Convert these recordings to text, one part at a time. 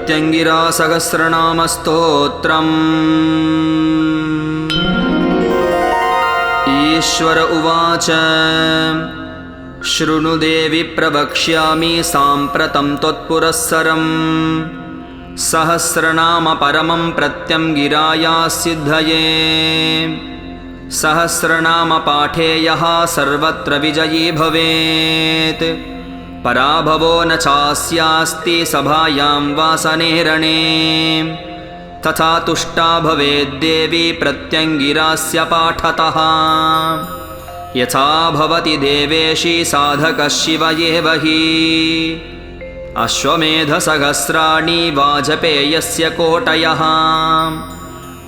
प्रत्यङ्गिरा सहस्रनामस्तोत्रम्। ईश्वर उवाच शृणु देवि प्रवक्ष्यामि साम्प्रतं त्वत्पुरःसरम्। सहस्रनाम परमं प्रत्यङ्गिराया सिद्धये। सहस्रनाम पाठे यः सर्वत्र विजयी भवेत्। पराभवो न चास्यास्ति सभायां वासने तथा तुष्टा भवेद्देवी प्रत्यङ्गिरास्य पाठतः। यथा भवति देवेशी साधकः शिव एव हि। अश्वमेधसहस्राणि वाजपेयस्य कोटयः।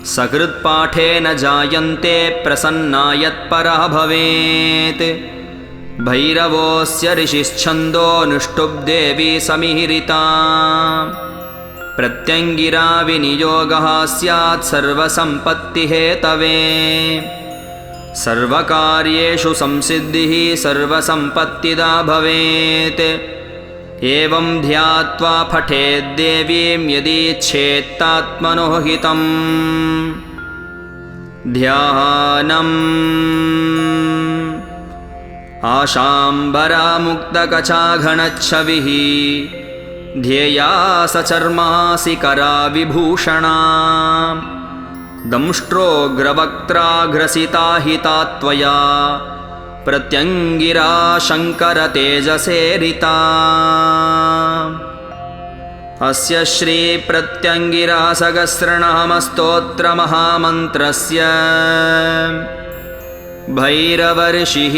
सकृत्पाठेन जायन्ते प्रसन्ना यत्परः भवेत्। भैरवोऽस्य ऋषिश्छन्दोऽनुष्टुप्देवी समीरिता। प्रत्यङ्गिरा विनियोगः स्यात् सर्वसम्पत्तिहेतवे। सर्वकार्येषु संसिद्धिः सर्वसम्पत्तिदा भवेत्। एवं ध्यात्वा पठेद्देवीं यदीच्छेत्तात्मनो हितम्। ध्यानम् आशाम्बरामुक्तकचाघनच्छविः ध्येया सचर्मासिकरा विभूषणा। दंष्ट्रोग्रवक्त्राग्रसिता हिता त्वया प्रत्यङ्गिरा शङ्करतेजसेरिता। अस्य श्रीप्रत्यङ्गिरा सहस्रनामस्तोत्रमहामन्त्रस्य भैरवर्षिः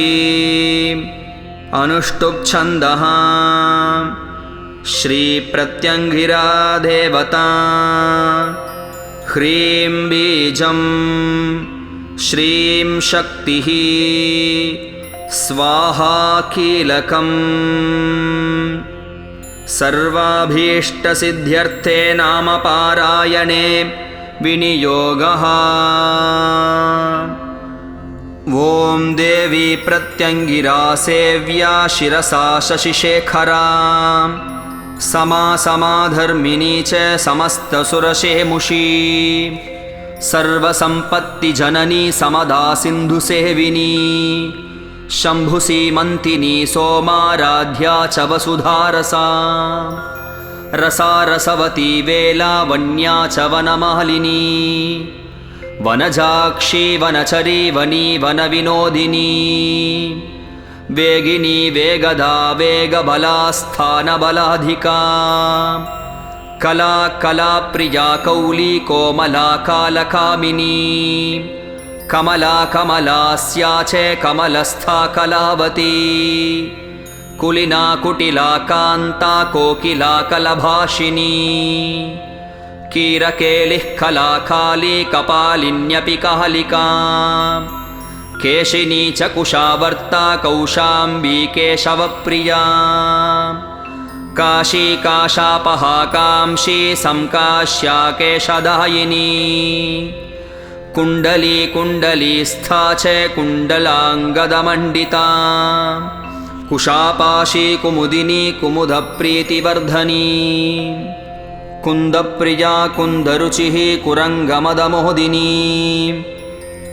अनुष्टुप्छन्दः। श्रीप्रत्यङ्गिरा देवता। ह्रीं बीजं श्रीं शक्तिः स्वाहा कीलकम्। सर्वाभीष्टसिद्ध्यर्थे नामपारायणे विनियोगः। ॐ देवी प्रत्यङ्गिरा सेव्या शिरसा शशिशेखरा। समाधर्मिणी च समस्तसुरशेमुषी। सर्वसम्पत्तिजननी समदा सिन्धुसेविनी। शम्भुसीमन्तिनी सोमाराध्या च वसुधारसा। रसारसवती वेलावन्या च वनमालिनी। वनजाक्षी वनचरी वनी वनविनोदिनी। वेगिनी वेगदा वेगबला स्थानबलाधिका। कला कलाप्रिया कौली कोमला कालकामिनी। कमला कमलास्या च कमलस्था कलावती। कुलिना कुटिला कान्ता कोकिला कलभाषिनी। कीरकेलिः कलाकाली कपालिन्यपि कालिका। केशिनी च कुशावर्ता कौशाम्बी केशवप्रिया। काशी काशापहा कांशी संकाश्या केशदायिनी। कुण्डली कुण्डलीस्था च कुण्डलाङ्गदमण्डिता। कुशापाशी कुमुदिनी कुमुदप्रीतिवर्धनी। कुन्दप्रिया कुन्दरुचिः कुरङ्गमदमोदिनी।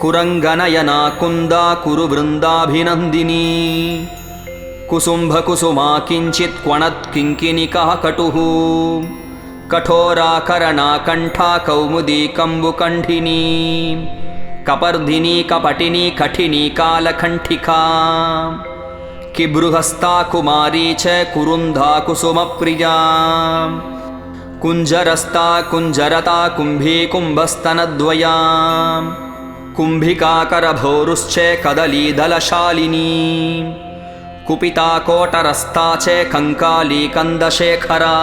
कुरङ्गनयना कुन्दा कुरुवृन्दाभिनन्दिनी। कुसुम्भकुसुमा किञ्चित् क्वणत्किङ्किनिका कटुः। कठोराकरणा कण्ठा कौमुदी कम्बुकण्ठिनी। कपर्दिनी कपटिनी कठिनी कालकण्ठिका। किबृहस्ता कुमारी च कुरुन्धा कुसुमप्रिया। कुञ्जरस्ता कुञ्जरता कुम्भी कुम्भस्तनद्वया। कुम्भिकाकरभोरुश्च कदलीदलशालिनी। कुपिता कोटरस्था च कङ्काली कन्दशेखरा।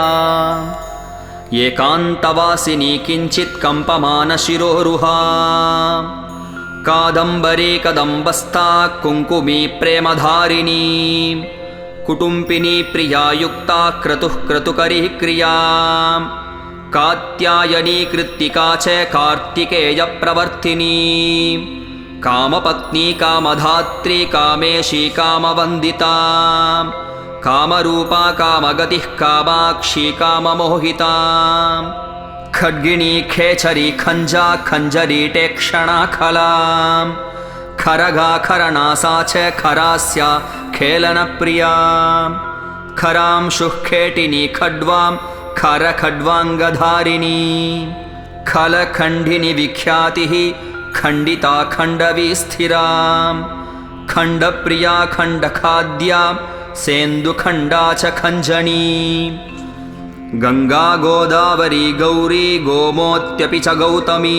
एकान्तवासिनी किञ्चित् कम्पमानशिरोरुहा। कादम्बरी कदम्बस्था कुङ्कुमी प्रेमधारिणी। कुटुम्बिनी प्रिया युक्ता क्रतुः क्रतुकरी क्रिया। कात्यायनी कृत्तिका च कार्तिकेयप्रवर्तिनी। कामपत्नी कामधात्री कामेशी कामवन्दिता। कामरूपा कामगतिः कामाक्षी काममोहिता खड्गिणी खेचरी खञ्जा खञ्जरी टेक्षणा खलां खरगा खरनासा च खरास्या खेलनप्रिया खरां शुःखेटिनी खड्वां खरखड्वाङ्गधारिणी खलखण्डिनी विख्यातिः खण्डिता खण्डवी स्थिरा खण्डप्रिया खण्डखाद्या सेन्दुखण्डा च खञ्जनी गङ्गा गोदावरी गौरी गोमोत्यपि च गौतमी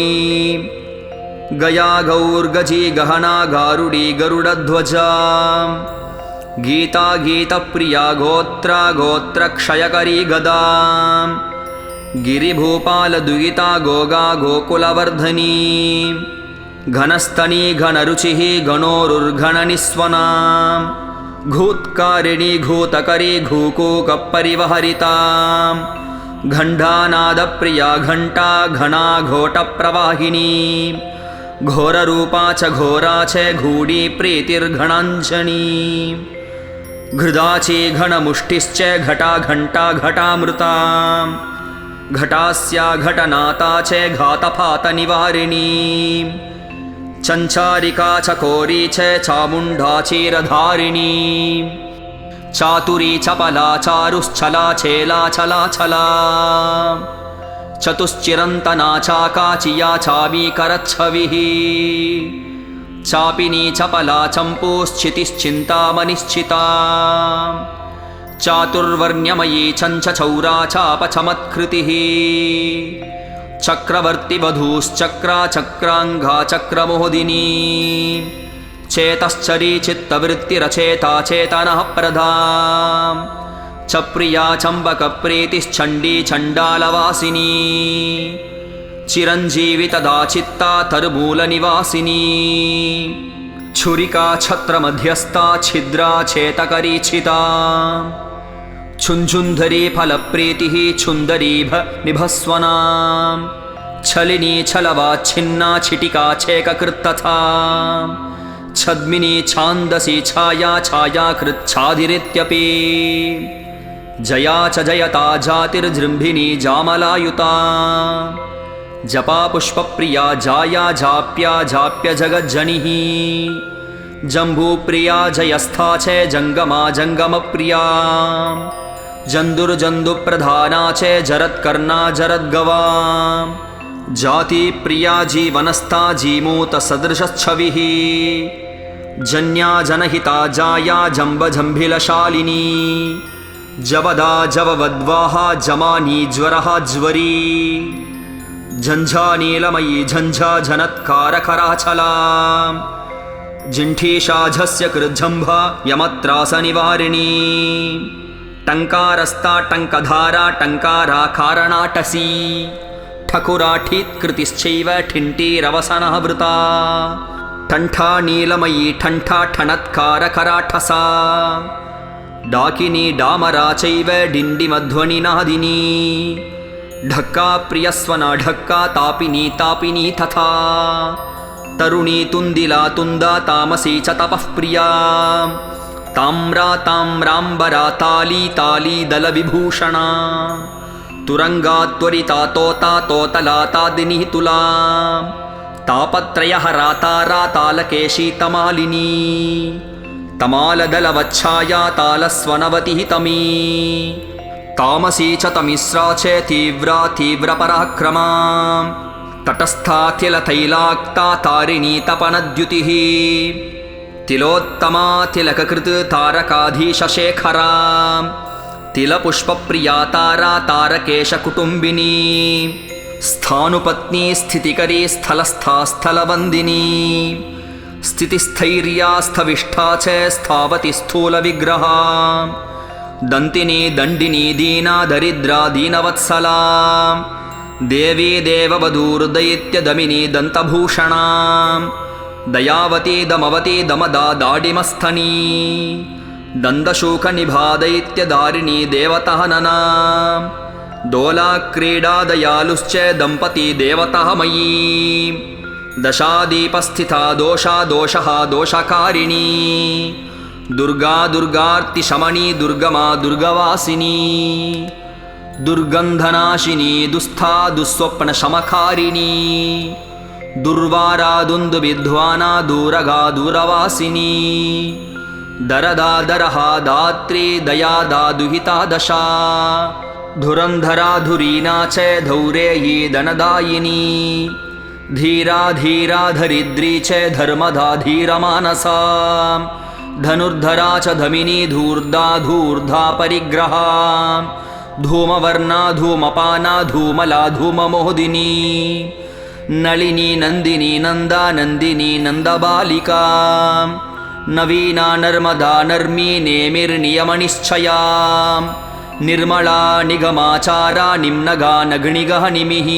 गया गौर्गजी गहना गारुडी गरुडध्वजा गीता गीतप्रिया गोत्रा गोत्रक्षयकरी गदा गिरिभूपालदुहिता गोगा गोकुलवर्धनी घनस्तनी घनरुचिः गणोरुर्घननिस्वना घूत्कारिणी घूतकरी घूकूकपरिवहरिता घण्टानादप्रिया घण्टा घना घोटप्रवाहिनी घोररूपा च घोरा च घूडी प्रीतिर्घणाञ्जनी घृदाची घनमुष्टिश्च घटा घण्टा घटामृता घटास्या घटनाता च घातपातनिवारिणी चञ्चारिका चकोरी च चामुण्डा चीरधारिणी चातुरी चपला चारुश्चला चेला चलाचला चतुश्चिरन्तना चाकाचिया चामीकरच्छविः चापिनी चपला चम्पूश्चितिश्चिन्तामनिश्चिता चातुर्वर्ण्यमयी चञ्चचौरा चापचमत्कृतिः चक्रवर्तिवधूश्चक्रा चक्राङ्गा चक्रमोदिनी चेतश्चरी चित्तवृत्तिरचेता चेतनः प्रधा चप्रिया चम्बकप्रीतिश्चण्डी चण्डालवासिनी चिरञ्जीवि तदा चित्ता तरुमूलनिवासिनी छुरिका छत्रमध्यस्था छिद्रा चेतकरी छिता छुञ्झुन्धरी फलप्रीतिः छुन्दरीभ निभस्वना छलिनी छलवाच्छिन्ना छिटिका छेककृत्तथा छद्मिनी छान्दसी छाया छायाकृच्छादिरित्यपि जया च जयता जातिर्जृम्भिनी जामलायुता जपा पुष्पप्रिया जाया जाप्या जाप्य जगज्जनिः जम्बूप्रिया जयस्था च जङ्गमा जङ्गमप्रिया जन्दुर्जन्दुप्रधाना च जरत्कर्णा जरद्गवा जातिप्रिया जीवनस्था जीमूतसदृशच्छविः जन्या जनहिता जाया जम्बजम्भिलशालिनी जवदा जववद्वाहा जमानी ज्वरः ज्वरी झञ्झानीलमयी झञ्झा झनत्कारकराचला जिण्ठीषाझस्य कृज्झम्भा यमत्रासनिवारिणी टङ्कारस्ता टङ्कधारा टङ्कारा कारणाटसी ठकुराठीत्कृतिश्चैव ठिण्टीरवसनः वृता ठण्ठा नीलमयी ठण्ठा ठणत्कारकराठसा डाकिनी डामरा चैव डिण्डिमध्वनिनादिनी ढक्का प्रियस्वना ढक्का तापिनी तापिनी तथा तरुणी तुन्दिला तुन्दा तामसी च तपः प्रिया ताम्रा ताम्राम्बरा ताली ताली दलविभूषणा तुरंगा त्वरिता तोता तोतला तादिनी तुला तापत्रयहरा तारा तालकेशी तमालिनी तमालदलवच्छाया तालस्वनवती तमी तामसी च तमिस्रा च तीव्रा तीव्रपराक्रमा तटस्थातिलतैलाक्ता तारिणी तपनद्युतिः तिलोत्तमा तिलककृत तारकाधीशशेखरा तिलपुष्पप्रिया तारा तारकेशकुटुम्बिनी स्थानुपत्नी स्थितिकरी स्थलस्था स्थलवन्दिनी स्थितिस्थैर्या स्थविष्ठा च स्थावति स्थूलविग्रहा दन्तिनी दण्डिनी दीना दरिद्रा दीनवत्सला देवी देववधूर्दैत्यदमिनी दन्तभूषणा दयावती दमवती दमदा दाडिमस्थनी दन्दशूकनिभा दैत्यदारिणी देवतहनना दोलाक्रीडा दयालुश्च दम्पती देवतः मयी दशादीपस्थिता दोषा दोषः दोषकारिणी दुर्गा दुर्गार्तिशमनी दुर्गमा दुर्गवासिनी दुर्गन्धनाशिनी दुस्था दुःस्वप्नशमकारिणी दुर्वारा दुन्दुविध्वाना दूरगा दूरवासिनी दरदा दरहा दात्री दया दादुहिता दशा धुरन्धरा धुरीना च धौरेयी धनदायिनी धीरा धीरा धरिद्री च धर्मदा धीरमानसा धनुर्धरा च धमिनी धूर्धा धूर्धा परिग्रहा धूमवर्णा धूमपाना धूमला धूममोदिनी नलिनी नन्दिनी नन्दा नन्दिनी नन्दबालिका नवीना नर्मदा नर्मी नेमिर्नियमनिश्चया निर्मला निगमाचारा निम्नगा नग्निगः निमिः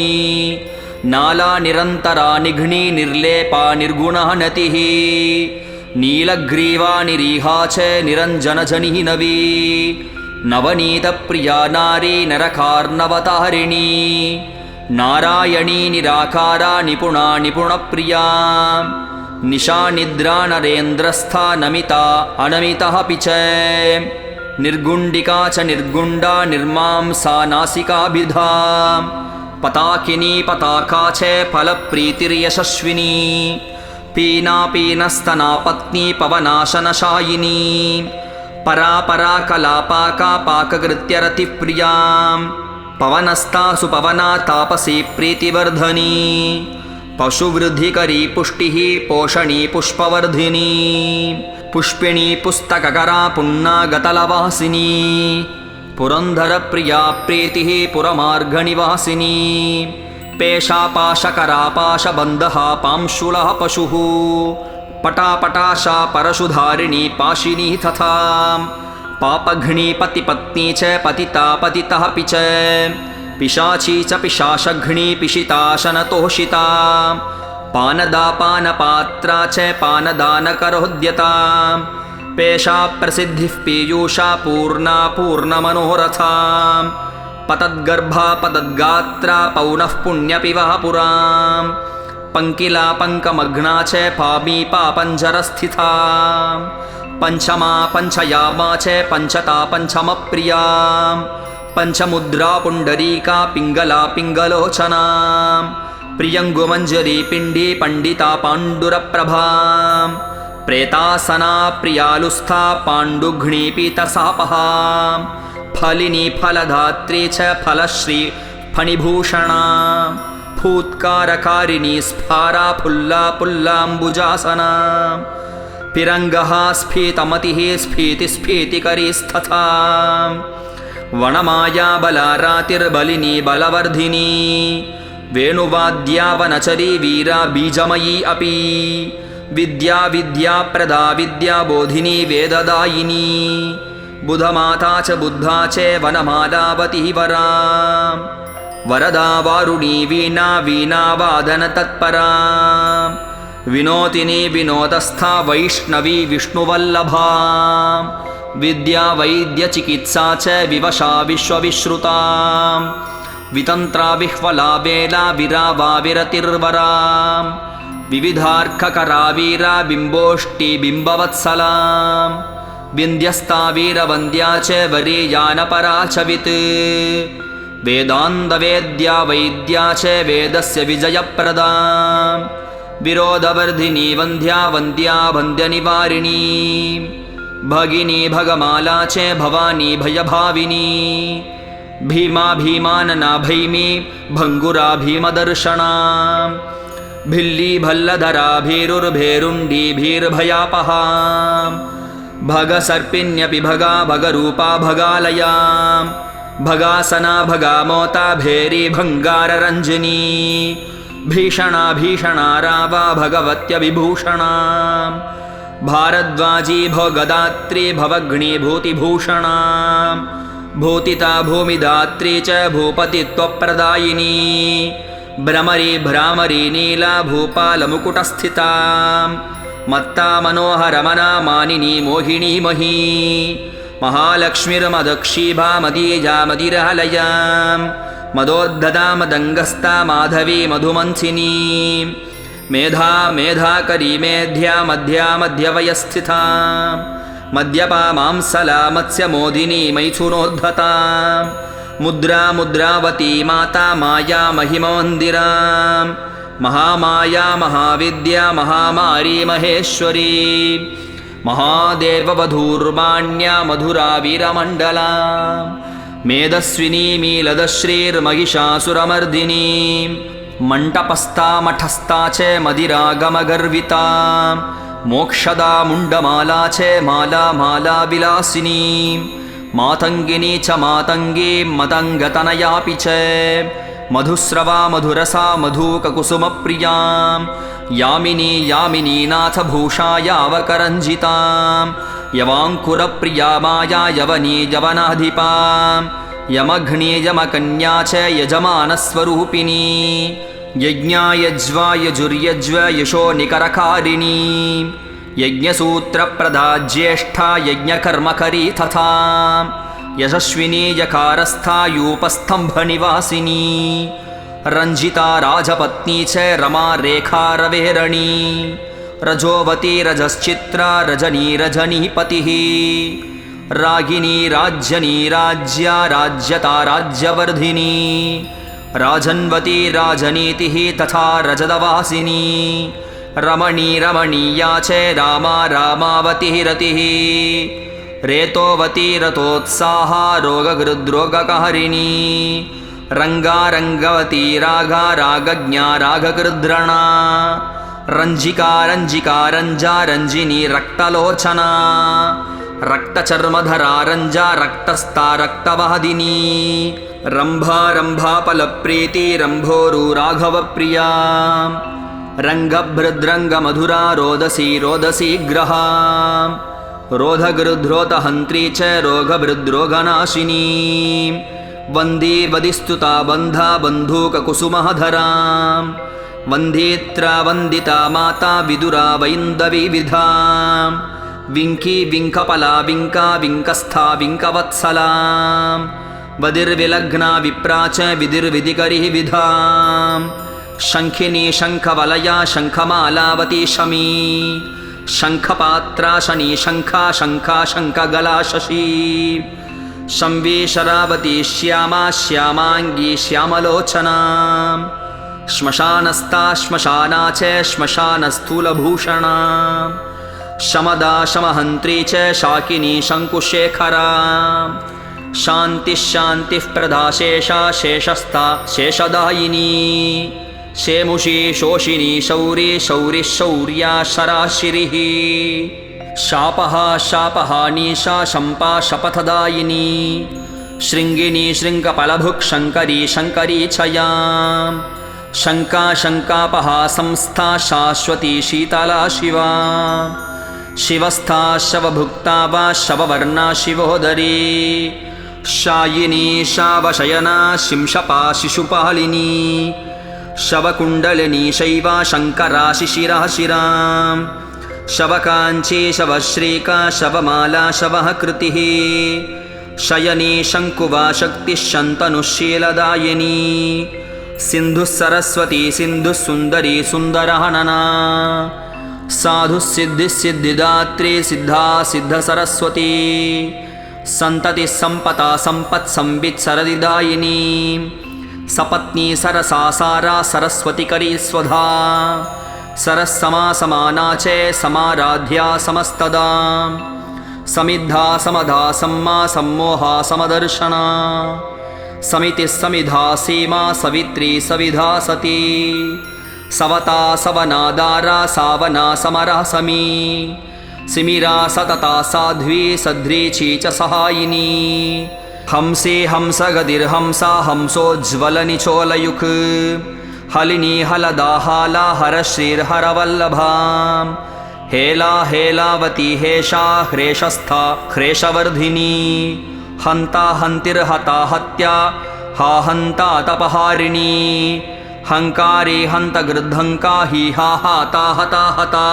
नाला निरन्तरा निघ्नी निर्लेपा निर्गुणः नतिः नीलग्रीवा निरीहा च निरञ्जनजनिः नवी नवनीतप्रिया नारी नरकार्णवतारिणी नारायणी निराकारा निपुणा निपुणप्रिया निशा निद्रा नरेन्द्रस्था नमिता अनमितः अपि च निर्गुण्डिका च निर्गुण्डा निर्मांसा नासिकाभिधा पताकिनी पताका च फलप्रीतिर्यशस्विनी पीना पीनस्तना पत्नी पवनाशनशायिनी परापरा कलापाका पाककृत्यरतिप्रिया पवनस्था सुपवना तापसी प्रीतिवर्धनी पशुवृद्धिकरी पुष्टिः पोषणी पुष्पवर्धिनी पुष्पिणी पुस्तककरा पुन्ना गतलवासिनी पुरन्धरप्रिया प्रीतिः पुरमार्गनिवासिनी पेशापाशकरापाशबन्धः पांशुलः पशुः पटापटाशा परशुधारिणी पाशिनी तथा पापघ्नी पतिपत्नी च पतिता पतितः अपि च पिशाची च पिशाशघ्नी पिशिताशनतोषिता पानदा पानपात्रा च पानदानकरोद्यता पेशा प्रसिद्धिः पीयूषा पूर्णा पूर्णमनोरथा पतद्गर्भा पतद्गात्रा पौनः पुण्यपिवः पुराम् पङ्किला पङ्कमग्ना च पामी पापञ्जरस्थिता पञ्चमा पञ्चयामा च पञ्चता पञ्चमप्रिया पञ्चमुद्रा पुण्डरीका पिङ्गला पिङ्गलोचना प्रियङ्गुमञ्जरी पिण्डी पण्डिता पाण्डुरप्रभा प्रेतासना प्रियालुस्था पाण्डुघ्नी पीतसापहा फलिनी फलधात्री च फलश्री फणिभूषणा फूत्कारकारिणी स्फारा फुल्ला पुल्लाम्बुजासना पिरङ्गः स्फीतमतिः स्फीतिस्फीतिकरीस्तथा वनमाया बलारातिर्बलिनी बलवर्धिनी वेणुवाद्या वनचरी वीरा बीजमयी अपि विद्या विद्याप्रदा विद्याबोधिनी वेददायिनी बुधमाता च बुद्धा च वनमालावती वरा वरदा वारुणी वीणा वीणावादनतत्परा विनोदिनी विनोदस्था वैष्णवी विष्णुवल्लभा विद्या वैद्यचिकित्सा च विवशा विश्वविश्रुता वितन्त्रा विह्वला वेला विरावा विरतिर्वरा विविधार्ककरा वीरा बिम्बोष्टि बिम्बवत्सला विन्द्यस्ता वीरवन्द्या च वरीयानपरा च वित् वेदान्तवेद्या वैद्या च वेदस्य विजयप्रदा विरोधवर्धिनी वन्द्या वन्द्या वन्द्यनिवारिणी भगिनी भगमाला च भवानी भयभाविनी भीमा भीमानना भैमी भङ्गुरा भीमदर्शना भिल्ली भल्लधरा भीरुर्भेरुण्डी भीर्भयापहा भगसर्पिण्यपि भगा भगरूपा भगालया भगासना भगामोता भेरी भङ्गाररञ्जिनी भीषणा भीषणा रावा भगवत्यविभूषणा भारद्वाजी भोगदात्री भवघ्नी भूतिभूषणा भूतिता भूमिदात्री च भूपतित्वप्रदायिनी भ्रमरी भ्रामरी नीला भूपालमुकुटस्थिता मत्ता मनोहरमना मानिनी मोहिनी मही महालक्ष्मीर्मदक्षीभा मदीजा मदिरालया मदोद्धता मदङ्गस्था माधवी मधुमन्थिनी मेधा मेधाकरी मेध्या मध्या मध्यवयस्थिता मद्यपा मांसला मत्स्यमोदिनी मैथुनोद्धता मुद्रा मुद्रावती माता माया महिममन्दिरा महामाया महाविद्या महामारी महेश्वरी महादेववधूर्वाण्या मधुरा वीरमण्डला मेधस्विनी मीलदश्रीर्महिषासुरमर्दिनी मण्टपस्था मठस्था च मदिरागमगर्विता मोक्षदा मुण्डमाला च माला माला विलासिनी मातङ्गिनी च मातङ्गी मतङ्गतनयापि च मधुस्रवा मधुरसा मधुककुसुमप्रिया यामिनी यामिनी नाथभूषा यावकरञ्जिता यवाङ्कुरप्रिया माया यवनी यवनाधिपा यमघ्नी यमकन्या च यजमानस्वरूपिणी यज्ञायज्वा यजुर्यज्व यशो निकरकारिणी यज्ञसूत्रप्रदा ज्येष्ठा यज्ञकर्मकरी तथा यशस्विनी यकारस्था यूपस्तम्भनिवासिनी रञ्जिता राजपत्नी च रमा रेखा रवेरणी रजोवती रजश्चित्रा रजनी रजनीपतिः रागिनी राज्यनी राज्या राज्यता राज्यवर्धिनी राजन्वती राजनीतिः तथा रजदवासिनी रमणी रमणीया च रामा रामावतिः रतिः रेतोवती रतोत्साहा रोगगृद्रोगकहरिणी रङ्गा रङ्गवती रागा रागज्ञा रागकृद्रणा रञ्जिका रञ्जिका रञ्जा रञ्जिनी रक्तलोचना रक्तचर्मधरा रञ्जा रक्तस्था रक्तवादिनी रम्भा रम्भाफलप्रीति रम्भोरु राघवप्रिया रङ्गभृद्रङ्गमधुरा रोदसी रोदसी ग्रहा रोधगृध्रोतहन्त्री च रोगभृद्रोगनाशिनी वन्दी वदिस्तुता बन्धा बन्धूककुसुमहधरा वन्दित्रा वन्दिता माता विदुरा वैन्दवीविधा विङ्की विङ्कपला विङ्का विङ्कस्था विङ्कवत्सला वदिर्विलग्ना विप्रा च विदिर्विदिकरी विधा शङ्खिनी शङ्खवलया शङ्खमालावती शमी शङ्खपात्रा शनी शङ्खा शङ्खा शङ्खगला शशी शम्वी शरावती श्यामा श्यामाङ्गी श्यामलोचना श्मशानस्था श्मशाना च श्मशानस्थूलभूषणा शमदा शमहन्त्री च शाकिनी शङ्कुशेखरा शान्तिः शान्तिः प्रदा शेषा शेषस्था शेषदायिनी शेमुषी शोषिनी शौरी शौरिः शौर्या शराशिरिः शापः शापः नीशा शम्पा शपथदायिनी शृङ्गिनी शृङ्गफलभुक् शङ्करी शङ्करी छया शङ्का शङ्कापहा संस्था शाश्वती शीतला शिवा शिवस्था शवभुक्ता वा शववर्णा शिवोदरी शायिनी शावशयना शिंशपा शिशुपालिनी शवकुण्डलिनी शैवा शङ्करा शिशिरा शिरां शवकाञ्ची शवश्रीका शवमाला शवः कृतिः शयनी शङ्कुवा शक्तिः शन्तनुशीलदायिनी सिन्धुः सरस्वती सिन्धुः सुन्दरी सुन्दरहनना साधुः सिद्धिः सिद्धिदात्री सिद्धा सिद्धसरस्वती सन्ततिः सम्पता सम्पत्संवित् सरदिदायिनी सपत्नी सरसा सारा सरस्वतीकरी स्वधा सरस्समा समाना च समाराध्या समस्तदा समिद्धा समधा सम्मा सम्मोहा समदर्शना समितिः समिधा सीमा सवित्री सविधा सती सवता सवनादारा सावना समरा समी सिमिरा सतता साध्वी सध्रीची च सहायिनी हंसी हंसगतिर्हंसा हंसोज्ज्वलनिचोलयुक् हलिनी हलदा हाला हरश्रीर्हरवल्लभा हेला हेलावती हेषा ह्रेषस्था ह्रेषवर्धिनी हन्ता हन्तिर्हता हत्या हा हन्ता तपहारिणी हङ्कारी हन्तगृद्धङ्का हि हा हाता हता हता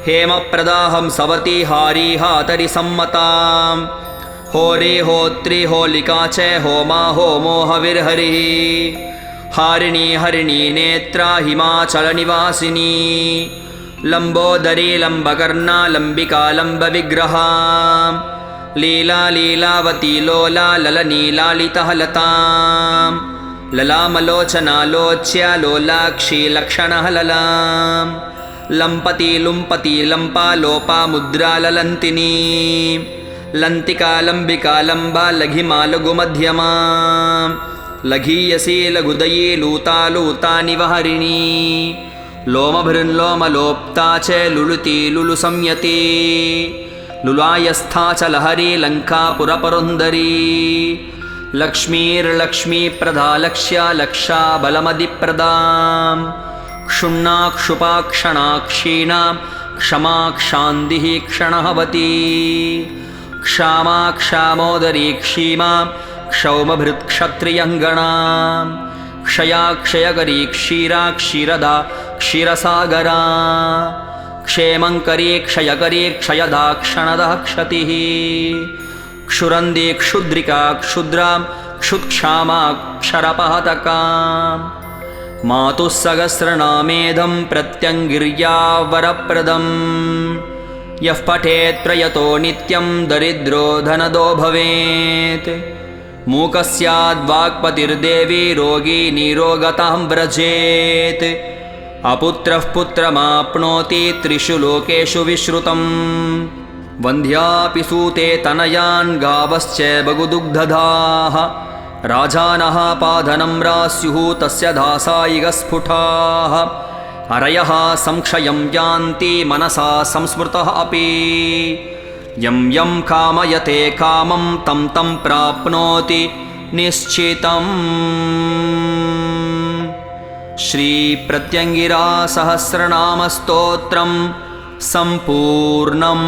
हेमप्रदा हंसवती हारी हातरि सम्मतां होरी होत्री होलिका च होमा होमो हविर्हरिः हारिणी हरिणी नेत्रा हिमाचलनिवासिनी लम्बोदरी लम्बकर्णा लम्बिका लम्बविग्रहा लीला लीलावती लोला ललनीलालितहलतां ललामलोचनालोच्या लोलाक्षी लक्षणः ललां लम्पति लुम्पति लम्पा लोपा मुद्रा ललन्तिनी लन्तिका लम्बिका लम्बा लघिमा लघुमध्यमा लघीयसी लघुदयी लूता लूता निवहरिणी लोमभृन्लोमलोप्ता च लुलुति लुलुसंयती लुलायस्था च लहरी लङ्कापुरपरुन्धरी लक्ष्मीर्लक्ष्मीप्रदा लक्ष्या लक्षा बलमदिप्रदां क्षुण्णा क्षुपा क्षणाक्षीणां क्षमा क्षान्तिः क्षणहवती क्षामा क्षामोदरी क्षीमां क्षौमभृत्क्षत्रियङ्गणां क्षया क्षयकरी क्षीरा क्षीरदा क्षीरसागरा क्षेमङ्करी क्षयकरी क्षयदा क्षणदः क्षतिः क्षुरन्दी क्षुद्रिका क्षुद्रां क्षुत्क्षामा क्षरपहतकां मातुः सहस्रनामेदं प्रत्यङ्गिर्या वरप्रदं यः पठेत् प्रयतो नित्यं दरिद्रो धनदो भवेत् मूकस्याद्वाक्पतिर्देवी रोगी निरोगतां व्रजेत् अपुत्रः पुत्रमाप्नोति त्रिषु लोकेषु विश्रुतं वन्ध्यापि सूते तनयान् गावश्च बहुदुग्धदाः राजानः पाधनम्रा स्युः तस्य दासायिगस्फुटाः अरयः संक्षयं यान्ति मनसा संस्मृतः अपि यं यं कामयते कामं तं तं प्राप्नोति निश्चितम् श्रीप्रत्यङ्गिरा सहस्रनामस्तोत्रं सम्पूर्णम्।